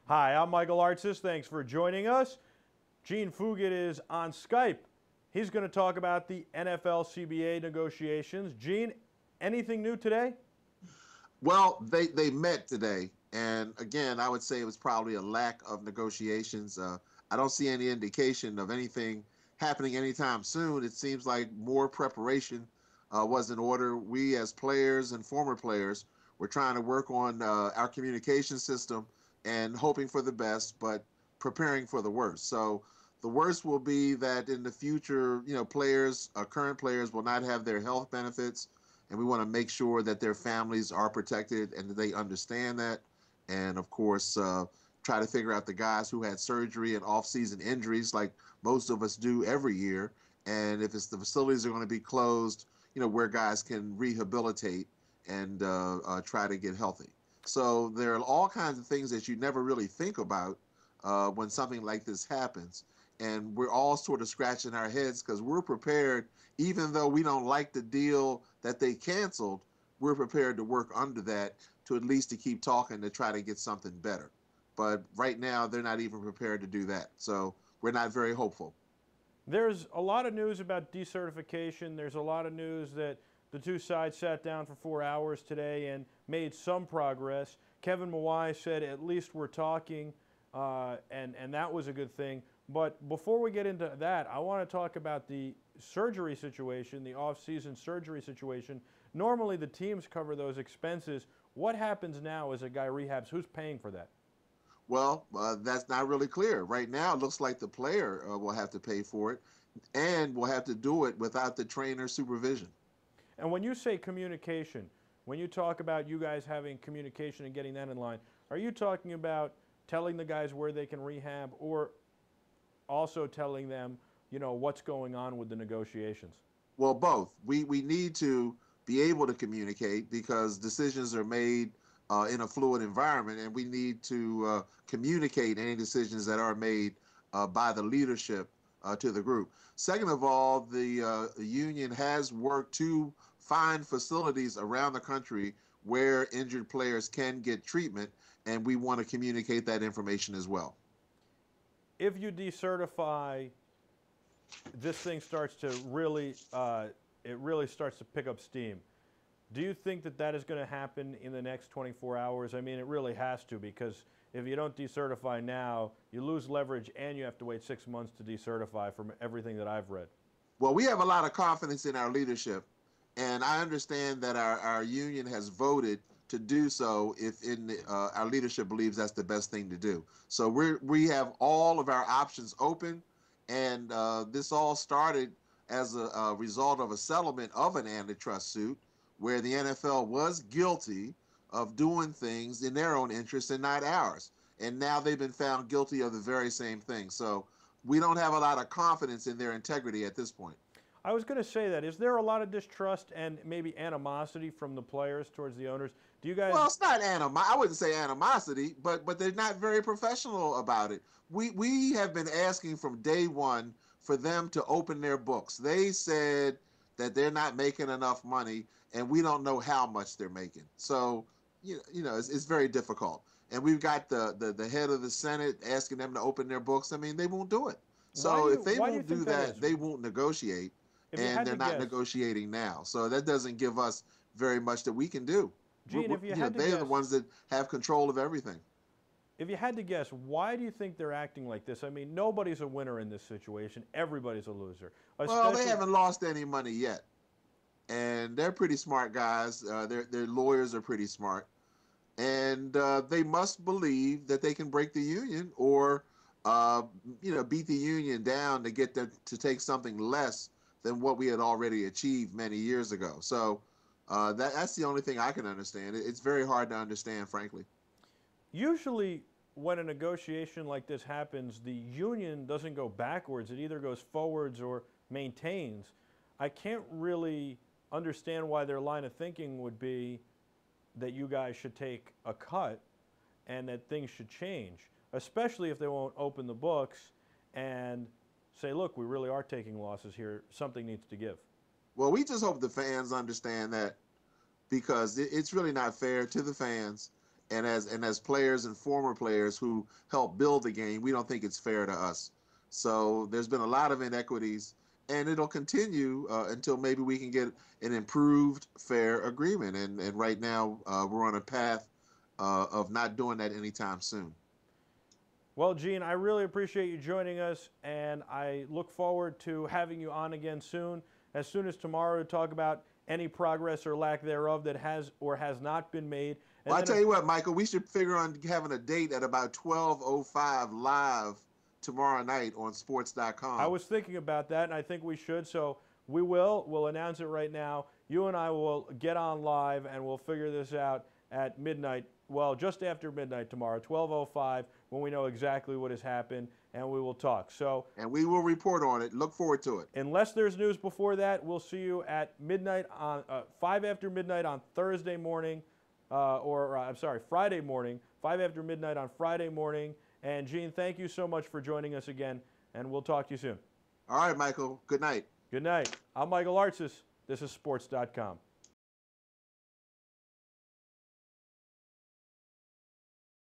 Hi, I'm Michael Artsis. Thanks for joining us. Gene Fugett is on Skype. He's going to talk about the NFLPA negotiations. Gene, anything new today? Well, they met today, and again, I would say it was probably a lack of negotiations. I don't see any indication of anything happening anytime soon. It seems like more preparation was in order. We, as players and former players, were trying to work on our communication system and hoping for the best, but preparing for the worst. So the worst will be that in the future, players, current players, will not have their health benefits, and we want to make sure that their families are protected and that they understand that. And of course, try to figure out the guys who had surgery and off-season injuries, like most of us do every year. And if it's the facilities are going to be closed, where guys can rehabilitate and try to get healthy. So there are all kinds of things that you never really think about when something like this happens. And we're all sort of scratching our heads because we're prepared, even though we don't like the deal that they canceled, we're prepared to work under that to at least to keep talking to try to get something better. But right now, they're not even prepared to do that. So we're not very hopeful. There's a lot of news about decertification. There's a lot of news that the two sides sat down for 4 hours today and made some progress. Kevin Mawai said, at least we're talking, and that was a good thing. But before we get into that, I want to talk about the surgery situation, the off-season surgery situation. Normally, the teams cover those expenses. What happens now as a guy rehabs? Who's paying for that? Well, that's not really clear. Right now, it looks like the player will have to pay for it and will have to do it without the trainer's supervision. And when you say communication, when you talk about you guys having communication and getting that in line, are you talking about telling the guys where they can rehab, or also telling them, what's going on with the negotiations? Well, both. We need to be able to communicate because decisions are made in a fluid environment, and we need to communicate any decisions that are made by the leadership to the group. Second of all, the union has worked to find facilities around the country where injured players can get treatment, and we want to communicate that information as well. If you decertify, this thing starts to really, it really starts to pick up steam. Do you think that that is going to happen in the next 24 hours? I mean, it really has to, because if you don't decertify now, you lose leverage and you have to wait 6 months to decertify, from everything that I've read. Well, we have a lot of confidence in our leadership, and I understand that our union has voted to do so if our leadership believes that's the best thing to do. So we have all of our options open, and this all started as a result of a settlement of an antitrust suit where the NFL was guilty of doing things in their own interest and not ours. And now they've been found guilty of the very same thing. So we don't have a lot of confidence in their integrity at this point. I was going to say that. Is there a lot of distrust and maybe animosity from the players towards the owners? Do you guys? Well, it's not I wouldn't say animosity, but they're not very professional about it. We have been asking from day one for them to open their books. They said that they're not making enough money, and we don't know how much they're making. So, it's very difficult. And we've got the head of the Senate asking them to open their books. I mean, they won't do it. So if they Why do you won't do think that that, is? they won't negotiate, If you and had they're to not guess, negotiating now. So that doesn't give us very much that we can do. Gene, if you had to They're the guess, ones that have control of everything. if you had to guess, why do you think they're acting like this? I mean, nobody's a winner in this situation. Everybody's a loser. Well, they Especially, haven't lost any money yet, and they're pretty smart guys. Their lawyers are pretty smart, and they must believe that they can break the union or beat the union down to get them to take something less than what we had already achieved many years ago. So that's the only thing I can understand. It's very hard to understand, frankly. usually, when a negotiation like this happens, the union doesn't go backwards. It either goes forwards or maintains. I can't really understand why their line of thinking would be that you guys should take a cut and that things should change, especially if they won't open the books and say, look, we really are taking losses here. Something needs to give. Well, we just hope the fans understand that because it's really not fair to the fans And as players and former players who helped build the game, we don't think it's fair to us. So there's been a lot of inequities, and it'll continue until maybe we can get an improved, fair agreement. And right now, we're on a path of not doing that anytime soon. Well, Gene, I really appreciate you joining us, and I look forward to having you on again soon as tomorrow, to talk about any progress or lack thereof that has or has not been made. And Well, I tell you what, Michael, we should figure on having a date at about 12:05 live tomorrow night on sports.com. I was thinking about that, and I think we should. So we'll announce it right now. You and I will get on live, and we'll figure this out at midnight. Well, just after midnight tomorrow, 12:05, when we know exactly what has happened, and we will talk. So, and we will report on it. Look forward to it. Unless there's news before that, we'll see you at midnight on 5 after midnight on Thursday morning, Friday morning, 5 after midnight on Friday morning. And Gene, thank you so much for joining us again, and we'll talk to you soon. All right, Michael. Good night. Good night. I'm Michael Artsis. This is Sports.com.